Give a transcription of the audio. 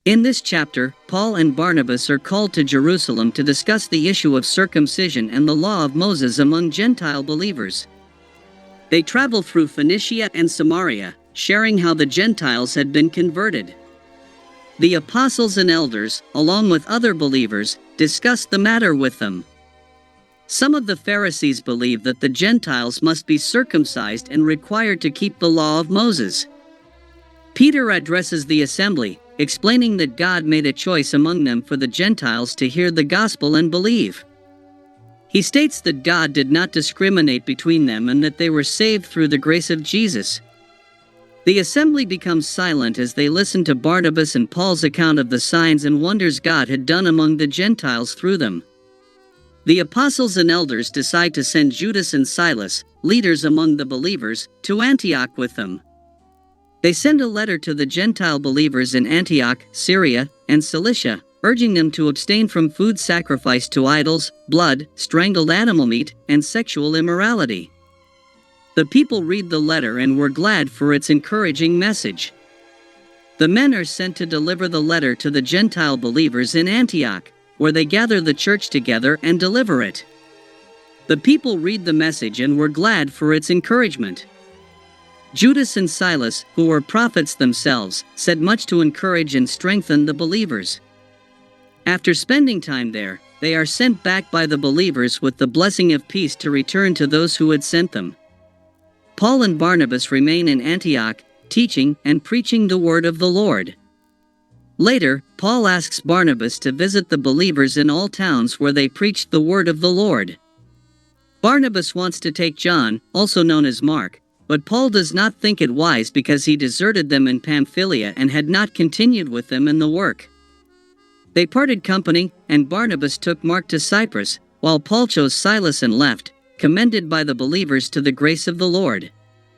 In this chapter, Paul and Barnabas are called to Jerusalem to discuss the issue of circumcision and the law of Moses among Gentile believers. They travel through Phoenicia and Samaria, sharing how the Gentiles had been converted. The apostles and elders, along with other believers, discussed the matter with them. Some of the Pharisees believed that the Gentiles must be circumcised and required to keep the law of Moses. Peter addresses the assembly, explaining that God made a choice among them for the Gentiles to hear the gospel and believe. He states that God did not discriminate between them and that they were saved through the grace of Jesus. The assembly becomes silent as they listen to Barnabas and Paul's account of the signs and wonders God had done among the Gentiles through them. The apostles and elders decide to send Judas and Silas, leaders among the believers, to Antioch with them. They send a letter to the Gentile believers in Antioch, Syria, and Cilicia, urging them to abstain from food sacrificed to idols, blood, strangled animal meat, and sexual immorality. The people read the letter and were glad for its encouraging message. The men are sent to deliver the letter to the Gentile believers in Antioch, where they gather the church together and deliver it. The people read the message and were glad for its encouragement. Judas and Silas, who were prophets themselves, said much to encourage and strengthen the believers. After spending time there, they are sent back by the believers with the blessing of peace to return to those who had sent them. Paul and Barnabas remain in Antioch, teaching and preaching the word of the Lord. Later, Paul asks Barnabas to visit the believers in all towns where they preached the word of the Lord. Barnabas wants to take John, also known as Mark, but Paul does not think it wise because he deserted them in Pamphylia and had not continued with them in the work. They parted company, and Barnabas took Mark to Cyprus, while Paul chose Silas and left, commended by the believers to the grace of the Lord.